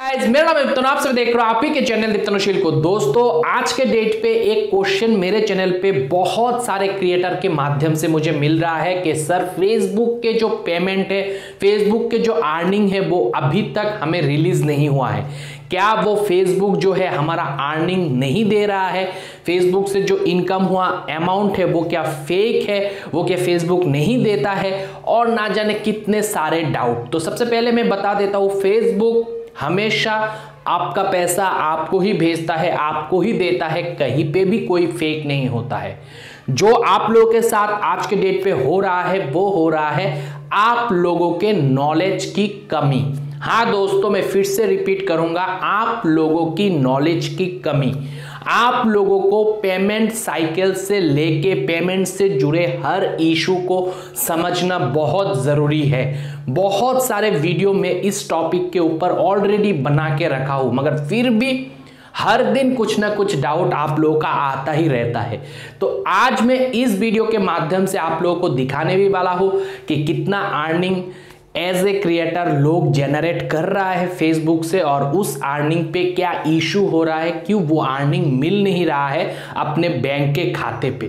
मेरा नाम है दीप्तन, आप सब देख रहे हो आप ही के चैनल दीप्तनशील को। दोस्तों आज के डेट पे एक क्वेश्चन मेरे चैनल पे बहुत सारे क्रिएटर के माध्यम से मुझे मिल रहा है कि सर फेसबुक के जो पेमेंट है, फेसबुक के जो अर्निंग है वो अभी तक हमें रिलीज नहीं हुआ है। क्या वो फेसबुक जो है हमारा अर्निंग नहीं दे रहा है? फेसबुक से जो इनकम हुआ अमाउंट है वो क्या फेक है? वो क्या फेसबुक नहीं देता है? और ना जाने कितने सारे डाउट। तो सबसे पहले मैं बता देता हूं, फेसबुक हमेशा आपका पैसा आपको ही भेजता है, आपको ही देता है, कहीं पे भी कोई फेक नहीं होता है। जो आप लोगों के साथ आज के डेट पे हो रहा है वो हो रहा है आप लोगों के नॉलेज की कमी। हाँ दोस्तों, मैं फिर से रिपीट करूंगा, आप लोगों की नॉलेज की कमी। आप लोगों को पेमेंट साइकिल से लेके पेमेंट से जुड़े हर इशू को समझना बहुत जरूरी है। बहुत सारे वीडियो में इस टॉपिक के ऊपर ऑलरेडी बना के रखा हूं, मगर फिर भी हर दिन कुछ ना कुछ डाउट आप लोगों का आता ही रहता है। तो आज मैं इस वीडियो के माध्यम से आप लोगों को दिखाने भी वाला हूं कि कितना अर्निंग एज ए क्रिएटर लोग जनरेट कर रहा है फेसबुक से, और उस अर्निंग पे क्या इशू हो रहा है, क्यों वो अर्निंग मिल नहीं रहा है अपने बैंक के खाते पे।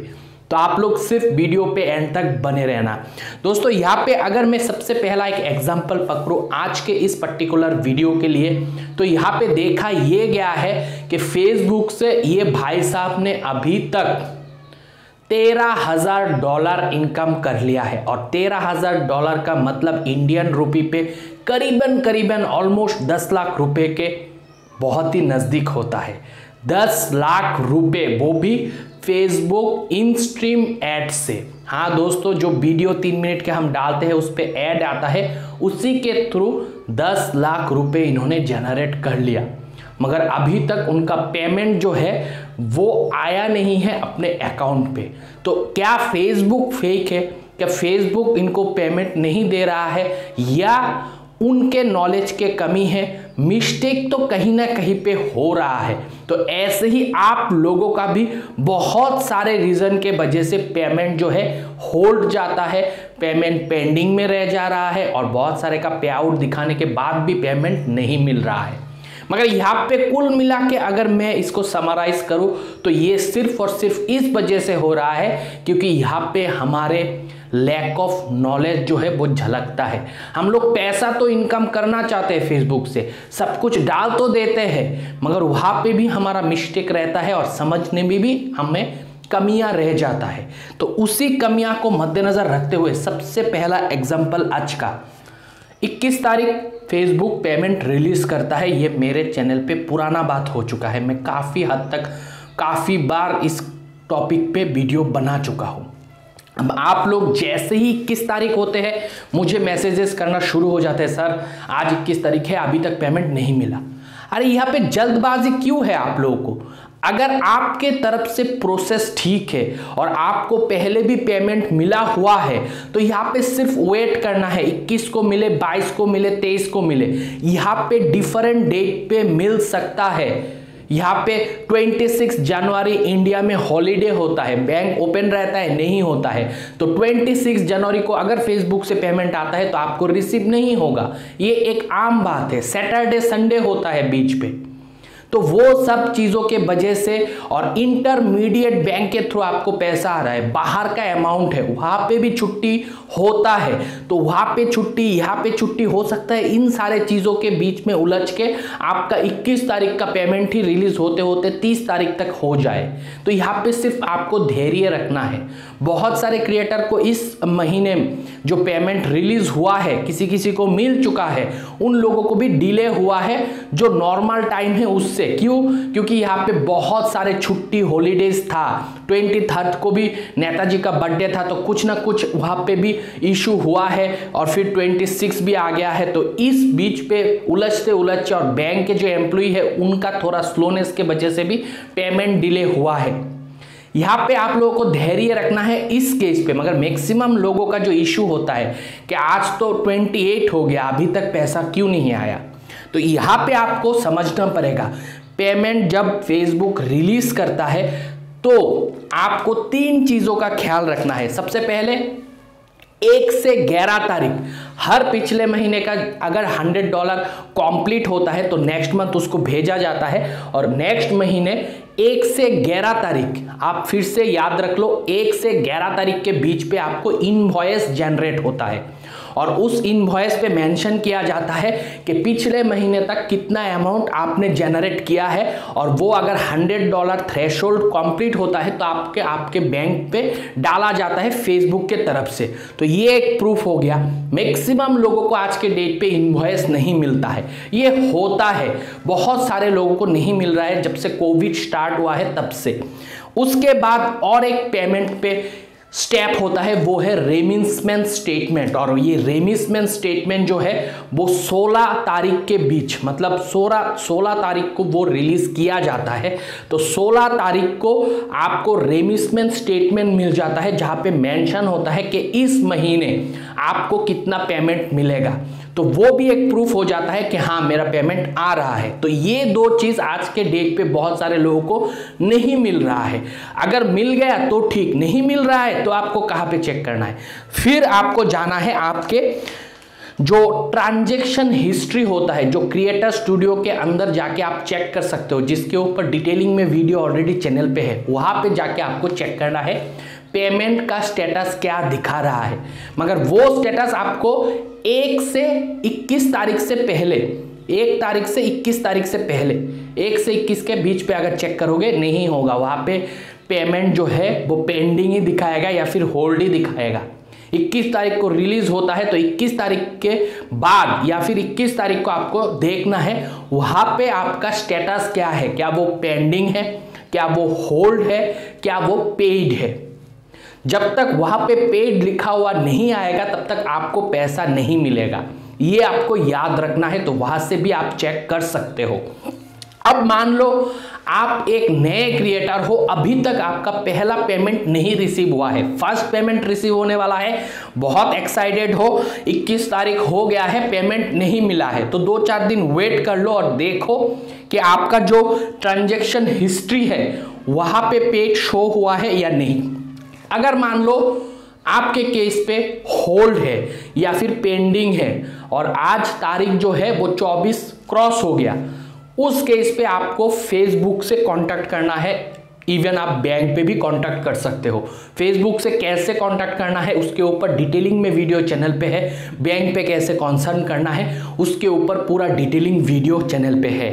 तो आप लोग सिर्फ वीडियो पे एंड तक बने रहना। दोस्तों यहाँ पे अगर मैं सबसे पहला एक एग्जांपल पकड़ूं आज के इस पर्टिकुलर वीडियो के लिए, तो यहाँ पे देखा ये गया है कि फेसबुक से ये भाई साहब ने अभी तक $13,000 इनकम कर लिया है। और $13,000 का मतलब इंडियन रुपी पे करीबन ऑलमोस्ट 10 लाख रुपए के बहुत ही नजदीक होता है। 10 लाख रुपए, वो भी फेसबुक इन स्ट्रीम एड से। हाँ दोस्तों, जो वीडियो 3 मिनट के हम डालते हैं उस पर एड आता है, उसी के थ्रू 10 लाख रुपए इन्होंने जनरेट कर लिया। मगर अभी तक उनका पेमेंट जो है वो आया नहीं है अपने अकाउंट पे। तो क्या फेसबुक फेक है? क्या फेसबुक इनको पेमेंट नहीं दे रहा है, या उनके नॉलेज के कमी है? मिस्टेक तो कहीं ना कहीं पे हो रहा है। तो ऐसे ही आप लोगों का भी बहुत सारे रीजन के वजह से पेमेंट जो है होल्ड जाता है, पेमेंट पेंडिंग में रह जा रहा है, और बहुत सारे का पे आउट दिखाने के बाद भी पेमेंट नहीं मिल रहा है। मगर यहाँ पे कुल मिला के अगर मैं इसको समराइज करूं तो ये सिर्फ और सिर्फ इस वजह से हो रहा है क्योंकि यहाँ पे हमारे लैक ऑफ नॉलेज जो है वो झलकता है। हम लोग पैसा तो इनकम करना चाहते हैं फेसबुक से, सब कुछ डाल तो देते हैं, मगर वहाँ पे भी हमारा मिस्टेक रहता है और समझने में भी हमें कमियां रह जाता है। तो उसी कमियां को मद्देनजर रखते हुए सबसे पहला एग्जाम्पल आज का 21 तारीख फेसबुक पेमेंट रिलीज करता है। ये मेरे चैनल पे पुराना बात हो चुका है, मैं काफ़ी हद तक काफ़ी बार इस टॉपिक पे वीडियो बना चुका हूँ। अब आप लोग जैसे ही 21 तारीख होते हैं मुझे मैसेजेस करना शुरू हो जाते हैं, सर आज 21 तारीख है अभी तक पेमेंट नहीं मिला। अरे यहाँ पे जल्दबाजी क्यों है आप लोगों को? अगर आपके तरफ से प्रोसेस ठीक है और आपको पहले भी पेमेंट मिला हुआ है तो यहाँ पे सिर्फ वेट करना है। 21 को मिले, 22 को मिले, 23 को मिले, यहाँ पे डिफरेंट डेट पे मिल सकता है। यहाँ पे 26 जनवरी इंडिया में हॉलीडे होता है, बैंक ओपन रहता है, नहीं होता है। तो 26 जनवरी को अगर फेसबुक से पेमेंट आता है तो आपको रिसीव नहीं होगा, ये एक आम बात है। सैटरडे संडे होता है बीच पे, तो वो सब चीज़ों के वजह से, और इंटरमीडिएट बैंक के थ्रू आपको पैसा आ रहा है, बाहर का अमाउंट है, वहाँ पे भी छुट्टी होता है, तो वहाँ पे छुट्टी, यहाँ पे छुट्टी हो सकता है। इन सारे चीज़ों के बीच में उलझ के आपका 21 तारीख का पेमेंट ही रिलीज होते होते 30 तारीख तक हो जाए। तो यहाँ पे सिर्फ आपको धैर्य रखना है। बहुत सारे क्रिएटर को इस महीने जो पेमेंट रिलीज हुआ है, किसी किसी को मिल चुका है, उन लोगों को भी डिले हुआ है जो नॉर्मल टाइम है उससे। क्यों? क्योंकि यहाँ पे बहुत सारे छुट्टी हॉलीडेज था। 23 को भी नेताजी का बर्थडे था, तो कुछ ना कुछ वहाँ पे भी इशू हुआ है, और फिर 26 भी आ गया है। तो इस बीच पे उलझते उलझते, और बैंक के जो एम्प्लॉय है उनका थोड़ा स्लोनेस के वजह से भी पेमेंट डिले हुआ है। यहाँ पे आप लोगों को धैर्य रखना है इस केस पे। मगर मैक्सिमम लोगों का जो इशू होता है कि आज तो 28 हो गया अभी तक पैसा क्यों नहीं आया, तो यहाँ पे आपको समझना पड़ेगा। पेमेंट जब फेसबुक रिलीज करता है तो आपको 3 चीज़ों का ख्याल रखना है। सबसे पहले 1 से 11 तारीख हर पिछले महीने का अगर $100 कंप्लीट होता है तो नेक्स्ट मंथ उसको भेजा जाता है। और नेक्स्ट महीने 1 से 11 तारीख, आप फिर से याद रख लो, 1 से 11 तारीख के बीच पे आपको इनवॉइस जनरेट होता है और उस इनवॉइस पे मेंशन किया जाता है कि पिछले महीने तक कितना अमाउंट आपने जनरेट किया है। और वो अगर $100 थ्रेशोल्ड कंप्लीट होता है तो आपके बैंक पे डाला जाता है फेसबुक के तरफ से। तो ये एक प्रूफ हो गया। मैक्सिमम लोगों को आज के डेट पे इनवॉइस नहीं मिलता है, ये होता है, बहुत सारे लोगों को नहीं मिल रहा है जब से कोविड स्टार्ट हुआ है तब से। उसके बाद और एक पेमेंट पे स्टेप होता है, वो है रेमिसमेंट स्टेटमेंट। और ये रेमिसमेंट स्टेटमेंट जो है वो 16 तारीख के बीच, मतलब 16 तारीख को वो रिलीज किया जाता है। तो 16 तारीख को आपको रेमिसमेंट स्टेटमेंट मिल जाता है जहां पे मेंशन होता है कि इस महीने आपको कितना पेमेंट मिलेगा। तो वो भी एक प्रूफ हो जाता है कि हाँ मेरा पेमेंट आ रहा है। तो ये दो चीज आज के डेट पे बहुत सारे लोगों को नहीं मिल रहा है। अगर मिल गया तो ठीक, नहीं मिल रहा है तो आपको कहाँ पे चेक करना है, फिर आपको जाना है आपके जो ट्रांजैक्शन हिस्ट्री होता है, जो क्रिएटर स्टूडियो के अंदर जाके आप चेक कर सकते हो, जिसके ऊपर डिटेलिंग में वीडियो ऑलरेडी चैनल पे है। वहां पे जाके आपको चेक करना है पेमेंट का स्टेटस क्या दिखा रहा है। मगर वो स्टेटस आपको 1 से 21 तारीख से पहले, 1 तारीख से 21 तारीख से पहले, 1 से 21 के बीच पे अगर चेक करोगे नहीं होगा। वहां पे पेमेंट जो है वो पेंडिंग ही दिखाएगा या फिर होल्ड ही दिखाएगा। 21 तारीख को रिलीज होता है तो 21 तारीख के बाद या फिर 21 तारीख को आपको देखना है वहां पे आपका स्टेटस क्या है, क्या वो पेंडिंग है, क्या वो होल्ड है, क्या वो पेड है। जब तक वहां पे पेड लिखा हुआ नहीं आएगा तब तक आपको पैसा नहीं मिलेगा, ये आपको याद रखना है। तो वहां से भी आप चेक कर सकते हो। अब मान लो आप एक नए क्रिएटर हो, अभी तक आपका पहला पेमेंट नहीं रिसीव हुआ है, फर्स्ट पेमेंट रिसीव होने वाला है, बहुत एक्साइटेड हो, 21 तारीख हो गया है, पेमेंट नहीं मिला है, तो 2-4 दिन वेट कर लो और देखो कि आपका जो ट्रांजैक्शन हिस्ट्री है वहां पे पेड शो हुआ है या नहीं। अगर मान लो आपके केस पे होल्ड है या फिर पेंडिंग है और आज तारीख जो है वो 24 क्रॉस हो गया, उस केस पे आपको फेसबुक से कांटेक्ट करना है। इवन आप बैंक पे भी कांटेक्ट कर सकते हो। फेसबुक से कैसे कांटेक्ट करना है उसके ऊपर डिटेलिंग में वीडियो चैनल पे है। बैंक पे कैसे कंसर्न करना है उसके ऊपर पूरा डिटेलिंग वीडियो चैनल पे है।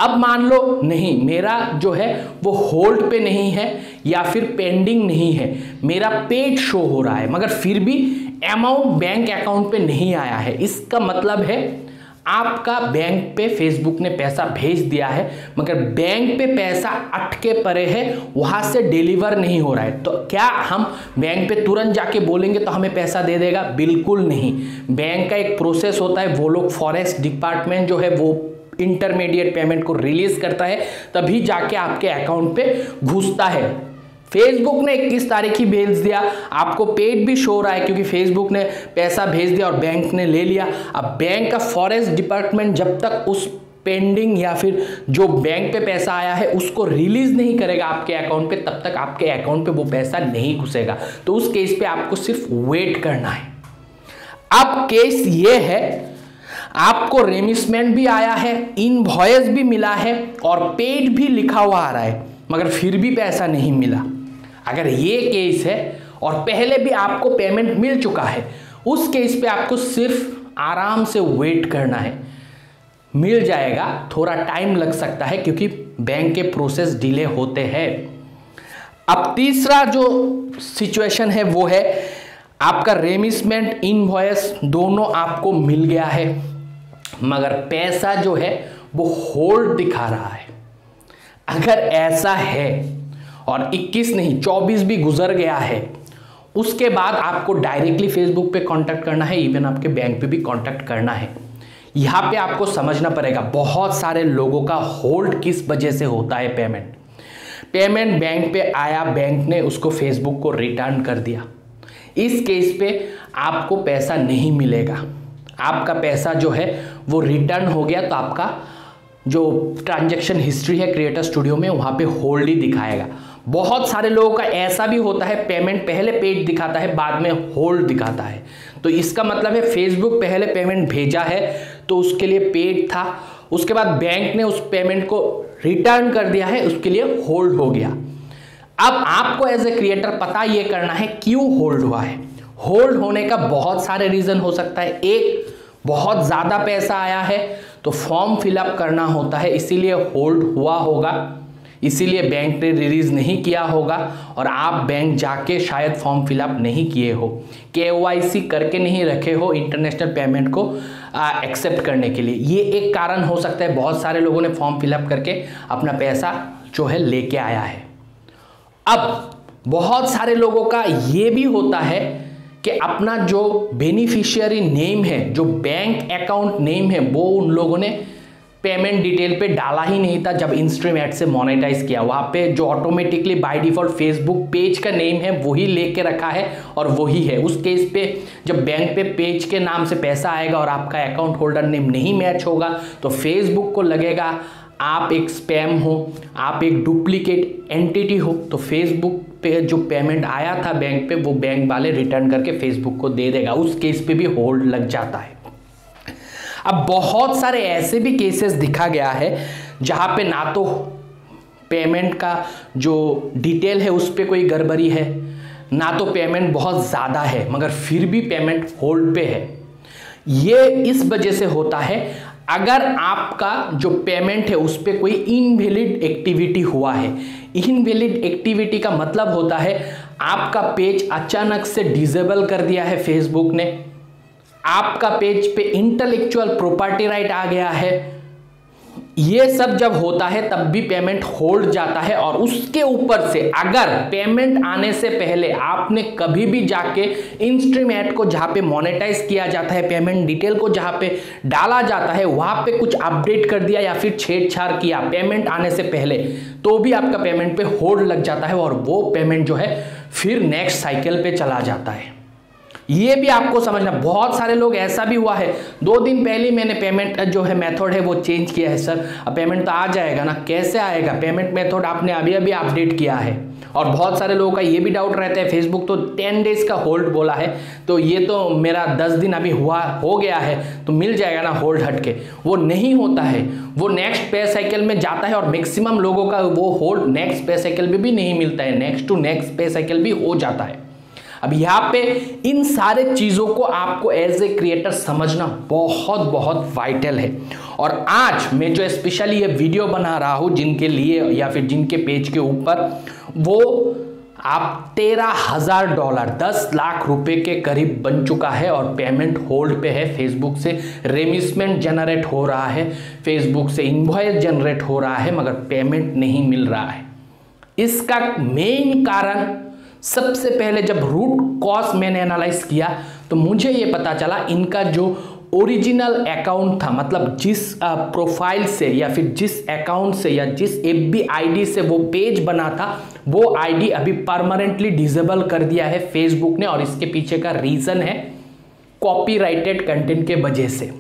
अब मान लो नहीं, मेरा जो है वो होल्ड पे नहीं है या फिर पेंडिंग नहीं है, मेरा पेड शो हो रहा है मगर फिर भी अमाउंट बैंक अकाउंट पे नहीं आया है। इसका मतलब है आपका बैंक पे फेसबुक ने पैसा भेज दिया है मगर बैंक पे पैसा अटके पड़े है, वहां से डिलीवर नहीं हो रहा है। तो क्या हम बैंक पे तुरंत जाके बोलेंगे तो हमें पैसा दे देगा? बिल्कुल नहीं। बैंक का एक प्रोसेस होता है, वो लोग फॉरेस्ट डिपार्टमेंट जो है वो इंटरमीडिएट पेमेंट को रिलीज करता है, तभी जाके आपके अकाउंट पे घुसता है। फेसबुक ने 21 तारीख ही भेज दिया, आपको पेड भी शो रहा है क्योंकि फेसबुक ने पैसा भेज दिया और बैंक ने ले लिया। अब बैंक का फॉरेस्ट डिपार्टमेंट जब तक उस पेंडिंग या फिर जो बैंक पे पैसा आया है उसको रिलीज नहीं करेगा आपके अकाउंट पे, तब तक आपके अकाउंट पे वो पैसा नहीं घुसेगा। तो उस केस पे आपको सिर्फ वेट करना है। अब केस ये है, आपको रेमिसमेंट भी आया है, इनवॉइस भी मिला है और पेड भी लिखा हुआ आ रहा है मगर फिर भी पैसा नहीं मिला। अगर ये केस है और पहले भी आपको पेमेंट मिल चुका है, उस केस पे आपको सिर्फ आराम से वेट करना है, मिल जाएगा। थोड़ा टाइम लग सकता है क्योंकि बैंक के प्रोसेस डिले होते हैं। अब तीसरा जो सिचुएशन है वो है आपका रेमिसमेंट इनवॉइस दोनों आपको मिल गया है मगर पैसा जो है वो होल्ड दिखा रहा है। अगर ऐसा है और 21 नहीं 24 भी गुजर गया है, उसके बाद आपको डायरेक्टली फेसबुक पे कांटेक्ट करना है, इवन आपके बैंक पे भी कांटेक्ट करना है। यहाँ पे आपको समझना पड़ेगा बहुत सारे लोगों का होल्ड किस वजह से होता है। पेमेंट बैंक पे आया, बैंक ने उसको फेसबुक को रिटर्न कर दिया, इस केस पे आपको पैसा नहीं मिलेगा। आपका पैसा जो है वो रिटर्न हो गया तो आपका जो ट्रांजैक्शन हिस्ट्री है क्रिएटर स्टूडियो में वहाँ पे होल्ड ही दिखाएगा। बहुत सारे लोगों का ऐसा भी होता है, पेमेंट पहले पेड दिखाता है, बाद में होल्ड दिखाता है। तो इसका मतलब है फेसबुक पहले पेमेंट भेजा है तो उसके लिए पेड था, उसके बाद बैंक ने उस पेमेंट को रिटर्न कर दिया है, उसके लिए होल्ड हो गया। अब आपको एज ए क्रिएटर पता ये करना है क्यों होल्ड हुआ है। होल्ड होने का बहुत सारे रीजन हो सकता है। एक, बहुत ज़्यादा पैसा आया है तो फॉर्म फिलअप करना होता है, इसीलिए होल्ड हुआ होगा, इसीलिए बैंक ने रिलीज नहीं किया होगा और आप बैंक जाके शायद फॉर्म फिलअप नहीं किए हो, KYC करके नहीं रखे हो इंटरनेशनल पेमेंट को एक्सेप्ट करने के लिए। ये एक कारण हो सकता है। बहुत सारे लोगों ने फॉर्म फिलअप करके अपना पैसा जो है लेके आया है। अब बहुत सारे लोगों का ये भी होता है कि अपना जो बेनिफिशियरी नेम है, जो बैंक अकाउंट नेम है, वो उन लोगों ने पेमेंट डिटेल पे डाला ही नहीं था जब इनस्ट्रीम एड से मोनेटाइज किया। वहाँ पे जो automatically by default Facebook page का नेम है वही लेके रखा है और वही है। उस केस पे जब बैंक पे पेज के नाम से पैसा आएगा और आपका अकाउंट होल्डर नेम नहीं मैच होगा तो फेसबुक को लगेगा आप एक स्पैम हो, आप एक डुप्लीकेट एंटिटी हो। तो फेसबुक पे जो पेमेंट आया था बैंक पे वो बैंक वाले रिटर्न करके फेसबुक को दे देगा। उस केस पे भी होल्ड लग जाता है। अब बहुत सारे ऐसे भी केसेस दिखा गया है जहां पे ना तो पेमेंट का जो डिटेल है उस पे कोई गड़बड़ी है, ना तो पेमेंट बहुत ज़्यादा है मगर फिर भी पेमेंट होल्ड पे है। ये इस वजह से होता है अगर आपका जो पेमेंट है उस पे कोई इनवैलिड एक्टिविटी हुआ है। इनवैलिड एक्टिविटी का मतलब होता है आपका पेज अचानक से डिसेबल कर दिया है फेसबुक ने, आपका पेज पे इंटेलेक्चुअल प्रॉपर्टी राइट आ गया है। ये सब जब होता है तब भी पेमेंट होल्ड जाता है। और उसके ऊपर से अगर पेमेंट आने से पहले आपने कभी भी जाके इनस्ट्रीम एड को जहां पे मोनेटाइज किया जाता है, पेमेंट डिटेल को जहां पे डाला जाता है वहां पे कुछ अपडेट कर दिया या फिर छेड़छाड़ किया पेमेंट आने से पहले, तो भी आपका पेमेंट पे होल्ड लग जाता है और वो पेमेंट जो है फिर नेक्स्ट साइकिल पे चला जाता है। ये भी आपको समझना। बहुत सारे लोग ऐसा भी हुआ है 2 दिन पहले मैंने पेमेंट जो है मेथड है वो चेंज किया है सर, अब पेमेंट तो आ जाएगा ना। कैसे आएगा? पेमेंट मेथड आपने अभी अभी अपडेट किया है। और बहुत सारे लोगों का ये भी डाउट रहता है फेसबुक तो 10 डेज का होल्ड बोला है, तो ये तो मेरा 10 दिन अभी हो गया है तो मिल जाएगा ना होल्ड हटके। वो नहीं होता है, वो नेक्स्ट पे साइकिल में जाता है और मैक्सिमम लोगों का वो होल्ड नेक्स्ट पे साइकिल में भी नहीं मिलता है, नेक्स्ट टू नेक्स्ट पे साइकिल भी हो जाता है। अब यहाँ पे इन सारे चीज़ों को आपको एज ए क्रिएटर समझना बहुत बहुत वाइटल है। और आज मैं जो स्पेशली ये वीडियो बना रहा हूँ जिनके लिए या फिर जिनके पेज के ऊपर, वो आप $13,000 10 लाख रुपए के करीब बन चुका है और पेमेंट होल्ड पे है। फेसबुक से रेमिसमेंट जनरेट हो रहा है, फेसबुक से इनवॉइस जनरेट हो रहा है मगर पेमेंट नहीं मिल रहा है। इसका मेन कारण सबसे पहले जब रूट कॉज मैंने एनालाइज किया तो मुझे ये पता चला इनका जो ओरिजिनल अकाउंट था, मतलब जिस प्रोफाइल से या फिर जिस अकाउंट से या जिस FB ID से वो पेज बना था वो ID अभी परमानेंटली डिसेबल कर दिया है फेसबुक ने। और इसके पीछे का रीज़न है कॉपीराइटेड कंटेंट के वजह से।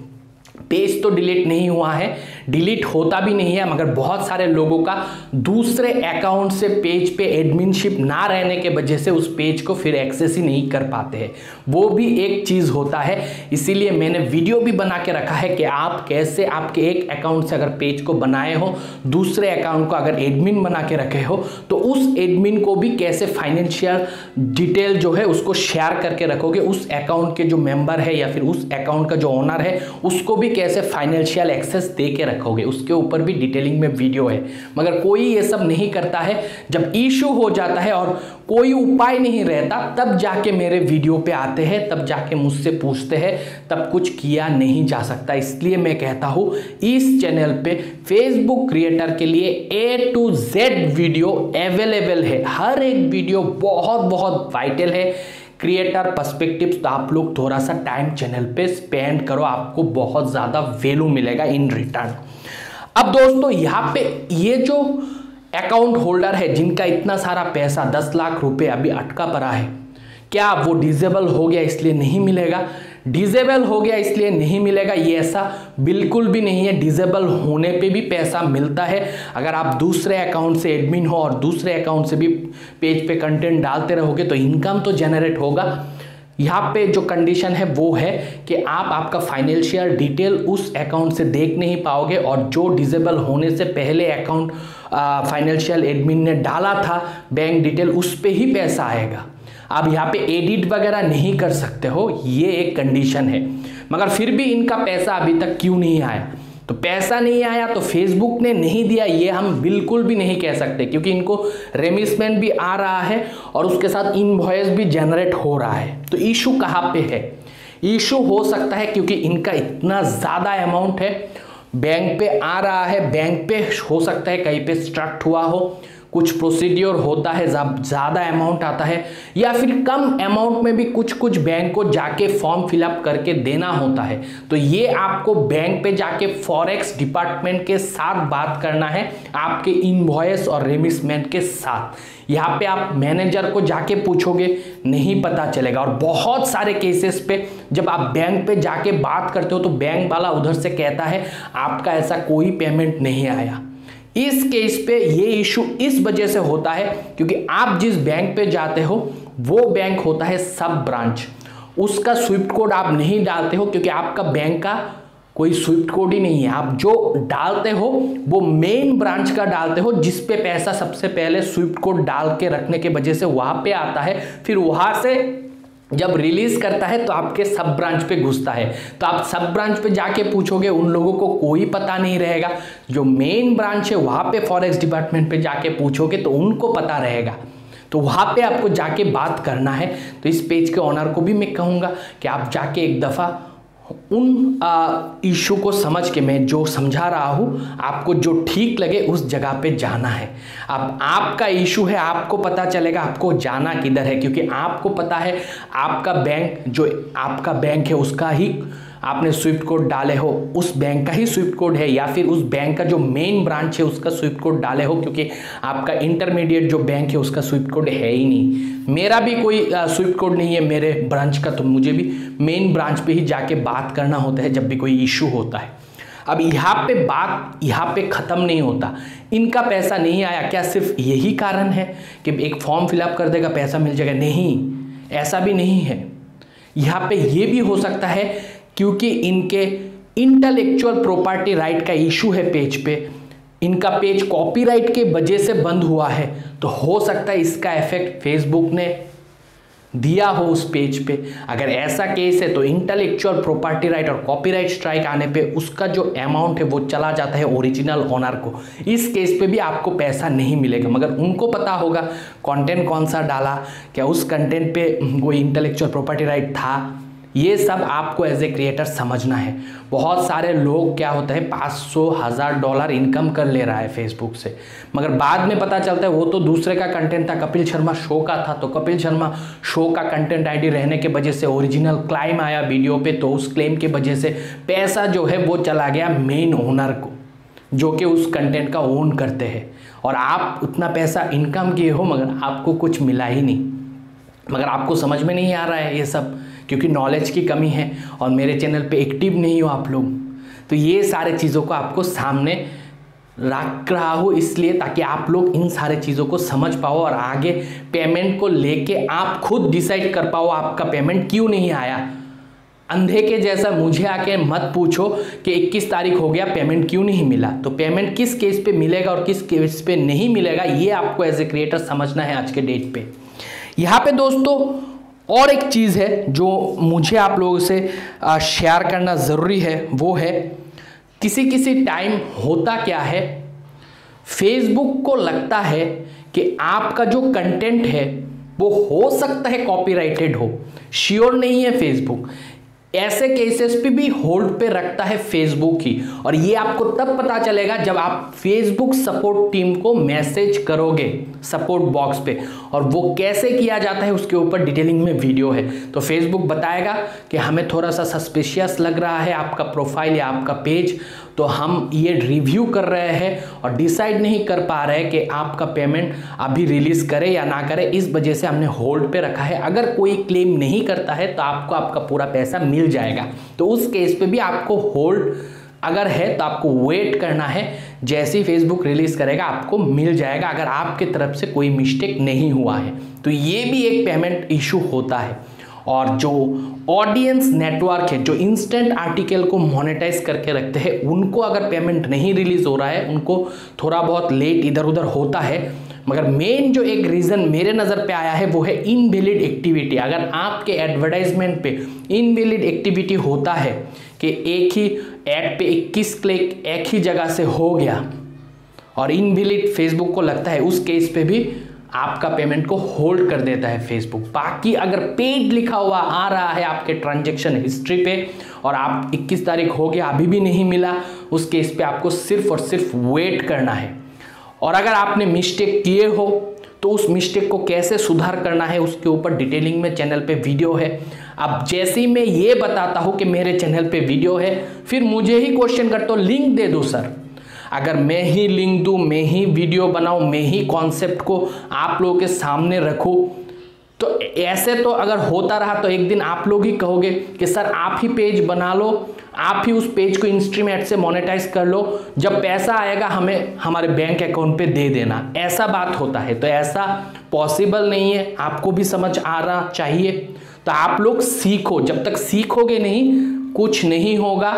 पेज तो डिलीट नहीं हुआ है, डिलीट होता भी नहीं है, मगर बहुत सारे लोगों का दूसरे अकाउंट से पेज पे एडमिनशिप ना रहने के वजह से उस पेज को फिर एक्सेस ही नहीं कर पाते हैं। वो भी एक चीज़ होता है। इसीलिए मैंने वीडियो भी बना के रखा है कि आप कैसे आपके एक अकाउंट से अगर पेज को बनाए हो, दूसरे अकाउंट को अगर एडमिन बना के रखे हो तो उस एडमिन को भी कैसे फाइनेंशियल डिटेल जो है उसको शेयर करके रखोगे, उस अकाउंट के जो मेंबर है या फिर उस अकाउंट का जो ओनर है उसको भी कैसे फाइनेंशियल एक्सेस दे के रखोगे, उसके ऊपर भी डिटेलिंग में वीडियो है। मगर कोई ये सब नहीं करता है। जब इशू हो जाता है और कोई उपाय नहीं रहता तब जाके मेरे वीडियो पे आते हैं, तब जाके मुझसे पूछते हैं, तब कुछ किया नहीं जा सकता। इसलिए मैं कहता हूँ इस चैनल पे फेसबुक क्रिएटर के लिए A to Z video available है। हर एक वीडियो बहुत बहुत वाइटल है। क्रिएटर पर्सपेक्टिव्स, तो आप लोग थोड़ा सा टाइम चैनल पे स्पेंड करो, आपको बहुत ज़्यादा वैल्यू मिलेगा इन रिटर्न। अब दोस्तों यहाँ पे ये जो अकाउंट होल्डर है जिनका इतना सारा पैसा 10 लाख रुपए अभी अटका पड़ा है, क्या वो डिसेबल हो गया इसलिए नहीं मिलेगा? डिसेबल हो गया इसलिए नहीं मिलेगा, ये ऐसा बिल्कुल भी नहीं है। डिसेबल होने पे भी पैसा मिलता है। अगर आप दूसरे अकाउंट से एडमिन हो और दूसरे अकाउंट से भी पेज पे कंटेंट डालते रहोगे तो इनकम तो जनरेट होगा। यहाँ पे जो कंडीशन है वो है कि आप आपका फाइनेंशियल डिटेल उस अकाउंट से देख नहीं पाओगे, और जो डिसेबल होने से पहले अकाउंट फाइनेंशियल एडमिन ने डाला था बैंक डिटेल, उस पे ही पैसा आएगा। आप यहाँ पे एडिट वगैरह नहीं कर सकते हो, ये एक कंडीशन है। मगर फिर भी इनका पैसा अभी तक क्यों नहीं आया? तो पैसा नहीं आया तो फेसबुक ने नहीं दिया ये हम बिल्कुल भी नहीं कह सकते, क्योंकि इनको रेमिटमेंट भी आ रहा है और उसके साथ इनवॉइस भी जनरेट हो रहा है। तो इशू कहाँ पे है? इशू हो सकता है क्योंकि इनका इतना ज़्यादा अमाउंट है, बैंक पे आ रहा है, बैंक पे हो सकता है कहीं पे स्ट्रक्ट हुआ हो, कुछ प्रोसीड्योर होता है, ज़्यादा अमाउंट आता है, या फिर कम अमाउंट में भी कुछ कुछ बैंक को जाके फॉर्म फिलअप करके देना होता है। तो ये आपको बैंक पे जाके फॉरेक्स डिपार्टमेंट के साथ बात करना है, आपके इनवॉइस और रेमिटमेंट के साथ। यहाँ पे आप मैनेजर को जाके पूछोगे नहीं पता चलेगा। और बहुत सारे केसेस पे जब आप बैंक पे जाके बात करते हो तो बैंक वाला उधर से कहता है आपका ऐसा कोई पेमेंट नहीं आया। इस केस पे ये इशू इस वजह से होता है क्योंकि आप जिस बैंक पे जाते हो वो बैंक होता है सब ब्रांच, उसका स्विफ्ट कोड आप नहीं डालते हो क्योंकि आपका बैंक का कोई स्विफ्ट कोड ही नहीं है। आप जो डालते हो वो मेन ब्रांच का डालते हो, जिस पे पैसा सबसे पहले स्विफ्ट कोड डाल के रखने के वजह से वहां पे आता है, फिर वहां से जब रिलीज करता है तो आपके सब ब्रांच पे घुसता है। तो आप सब ब्रांच पे जाके पूछोगे, उन लोगों को कोई पता नहीं रहेगा। जो मेन ब्रांच है वहां पे फॉरेक्स डिपार्टमेंट पे जाके पूछोगे तो उनको पता रहेगा। तो वहां पे आपको जाके बात करना है। तो इस पेज के ओनर को भी मैं कहूँगा कि आप जाके एक दफ़ा उन इशू को समझ के, मैं जो समझा रहा हूँ आपको जो ठीक लगे उस जगह पे जाना है। अब आपका इशू है, आपको पता चलेगा आपको जाना किधर है, क्योंकि आपको पता है आपका बैंक, जो आपका बैंक है उसका ही आपने स्विफ्ट कोड डाले हो, उस बैंक का ही स्विफ्ट कोड है, या फिर उस बैंक का जो मेन ब्रांच है उसका स्विफ्ट कोड डाले हो, क्योंकि आपका इंटरमीडिएट जो बैंक है उसका स्विफ्ट कोड है ही नहीं। मेरा भी कोई स्विफ्ट कोड नहीं है मेरे ब्रांच का, तो मुझे भी मेन ब्रांच पे ही जाके बात करना होता है जब भी कोई इशू होता है। अब यहाँ पे बात यहाँ पे ख़त्म नहीं होता। इनका पैसा नहीं आया, क्या सिर्फ यही कारण है कि एक फॉर्म फिलअप कर देगा पैसा मिल जाएगा? नहीं, ऐसा भी नहीं है। यहाँ पे ये भी हो सकता है क्योंकि इनके इंटेलेक्चुअल प्रॉपर्टी राइट का इशू है पेज पे, इनका पेज कॉपीराइट के वजह से बंद हुआ है, तो हो सकता है इसका इफेक्ट फेसबुक ने दिया हो उस पेज पे। अगर ऐसा केस है तो इंटेलेक्चुअल प्रॉपर्टी राइट और कॉपीराइट स्ट्राइक आने पे उसका जो अमाउंट है वो चला जाता है ओरिजिनल ओनर को। इस केस पे भी आपको पैसा नहीं मिलेगा, मगर उनको पता होगा कंटेंट कौन सा डाला, क्या उस कंटेंट पे कोई इंटेलेक्चुअल प्रॉपर्टी राइट था, ये सब आपको एज ए क्रिएटर समझना है। बहुत सारे लोग क्या होता है $500,000 इनकम कर ले रहा है फेसबुक से, मगर बाद में पता चलता है वो तो दूसरे का कंटेंट था, कपिल शर्मा शो का था, तो कपिल शर्मा शो का कंटेंट आईडी रहने के वजह से ओरिजिनल क्लेम आया वीडियो पे, तो उस क्लेम के वजह से पैसा जो है वो चला गया मेन ओनर को, जो कि उस कंटेंट का ओन करते हैं। और आप उतना पैसा इनकम किए हो मगर आपको कुछ मिला ही नहीं, मगर आपको समझ में नहीं आ रहा है ये सब, क्योंकि नॉलेज की कमी है और मेरे चैनल पे एक्टिव नहीं हो आप लोग। तो ये सारे चीज़ों को आपको सामने रख रहा हूँ इसलिए ताकि आप लोग इन सारे चीज़ों को समझ पाओ और आगे पेमेंट को लेके आप खुद डिसाइड कर पाओ आपका पेमेंट क्यों नहीं आया। अंधे के जैसा मुझे आके मत पूछो कि 21 तारीख हो गया पेमेंट क्यों नहीं मिला। तो पेमेंट किस केस पे मिलेगा और किस केस पे नहीं मिलेगा ये आपको एज ए क्रिएटर समझना है आज के डेट पे। यहाँ पे दोस्तों और एक चीज़ है जो मुझे आप लोगों से शेयर करना ज़रूरी है, वो है किसी किसी टाइम होता क्या है, फेसबुक को लगता है कि आपका जो कंटेंट है वो हो सकता है कॉपीराइटेड हो, श्योर नहीं है फेसबुक। ऐसे केसेस पे भी होल्ड पे रखता है फेसबुक ही, और ये आपको तब पता चलेगा जब आप फेसबुक सपोर्ट टीम को मैसेज करोगे सपोर्ट बॉक्स पे, और वो कैसे किया जाता है उसके ऊपर डिटेलिंग में वीडियो है। तो फेसबुक बताएगा कि हमें थोड़ा सा सस्पिशियस लग रहा है आपका प्रोफाइल या आपका पेज, तो हम ये रिव्यू कर रहे हैं और डिसाइड नहीं कर पा रहे कि आपका पेमेंट अभी रिलीज करें या ना करें, इस वजह से हमने होल्ड पे रखा है। अगर कोई क्लेम नहीं करता है तो आपको आपका पूरा पैसा मिल जाएगा। तो उस केस पे भी आपको होल्ड अगर है तो आपको वेट करना है, जैसे ही फेसबुक रिलीज करेगा आपको मिल जाएगा, अगर आपके तरफ से कोई मिस्टेक नहीं हुआ है। तो ये भी एक पेमेंट इशू होता है। और जो ऑडियंस नेटवर्क है, जो इंस्टेंट आर्टिकल को मोनेटाइज करके रखते हैं, उनको अगर पेमेंट नहीं रिलीज हो रहा है, उनको थोड़ा बहुत लेट इधर उधर होता है। मगर मेन जो एक रीज़न मेरे नज़र पे आया है वो है इनवैलिड एक्टिविटी। अगर आपके एडवर्टाइजमेंट पे इनवैलिड एक्टिविटी होता है कि एक ही ऐड पे 21 क्लिक एक ही जगह से हो गया और इनवैलिड फेसबुक को लगता है, उस केस पे भी आपका पेमेंट को होल्ड कर देता है फेसबुक। बाकी अगर पेड लिखा हुआ आ रहा है आपके ट्रांजैक्शन हिस्ट्री पे और आप 21 तारीख हो गया अभी भी नहीं मिला, उस केस पे आपको सिर्फ और सिर्फ वेट करना है। और अगर आपने मिस्टेक किए हो तो उस मिस्टेक को कैसे सुधार करना है उसके ऊपर डिटेलिंग में चैनल पे वीडियो है। अब जैसे ही मैं ये बताता हूँ कि मेरे चैनल पे वीडियो है, फिर मुझे ही क्वेश्चन करते हो लिंक दे दो सर। अगर मैं ही लिंक दूं, मैं ही वीडियो बनाऊं, मैं ही कॉन्सेप्ट को आप लोगों के सामने रखूं, तो ऐसे तो अगर होता रहा तो एक दिन आप लोग ही कहोगे कि सर आप ही पेज बना लो, आप ही उस पेज को इंस्ट्रीम एड से मोनेटाइज कर लो, जब पैसा आएगा हमें हमारे बैंक अकाउंट पे दे देना। ऐसा बात होता है, तो ऐसा पॉसिबल नहीं है, आपको भी समझ आना चाहिए। तो आप लोग सीखो, जब तक सीखोगे नहीं कुछ नहीं होगा,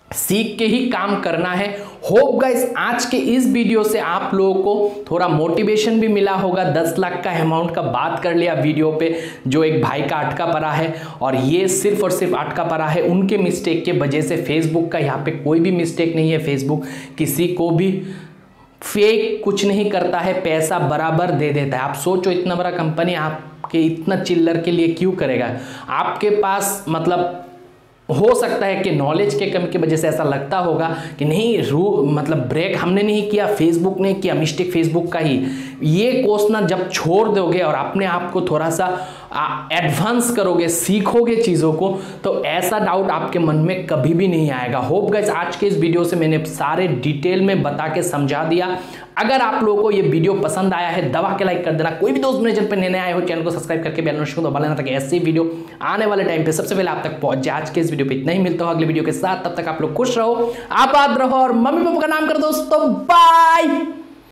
सीख के ही काम करना है। होप गाइस आज के इस वीडियो से आप लोगों को थोड़ा मोटिवेशन भी मिला होगा। 10 लाख का अमाउंट का बात कर लिया वीडियो पे, जो एक भाई का अटका पड़ा है, और ये सिर्फ और सिर्फ अटका पड़ा है उनके मिस्टेक के वजह से। फेसबुक का यहाँ पे कोई भी मिस्टेक नहीं है, फेसबुक किसी को भी फेक कुछ नहीं करता है, पैसा बराबर दे देता है। आप सोचो इतना बड़ा कंपनी आपके इतना चिल्लर के लिए क्यों करेगा। आपके पास मतलब हो सकता है कि नॉलेज के कमी की वजह से ऐसा लगता होगा कि नहीं मतलब ब्रेक हमने नहीं किया, फेसबुक ने किया, मिस्टेक फेसबुक का ही। ये कोसना जब छोड़ दोगे और अपने आप को थोड़ा सा एडवांस करोगे, सीखोगे चीज़ों को, तो ऐसा डाउट आपके मन में कभी भी नहीं आएगा। होप गाइस आज के इस वीडियो से मैंने सारे डिटेल में बता के समझा दिया। अगर आप लोगों को ये वीडियो पसंद आया है दबा के लाइक कर देना। कोई भी दोस्त मेरे चैनल पर नए आए हो चैनल को सब्सक्राइब करके बेल नोटिफिकेशन दबा लेना, ताकि ऐसी वीडियो आने वाले टाइम पे सबसे पहले आप तक पहुंच जाए। आज के इस वीडियो पे इतना ही, मिलता हो अगले वीडियो के साथ। तब तक आप लोग खुश रहो, आबाद रहो और मम्मी पापा का नाम कर दोस्तों। बाय।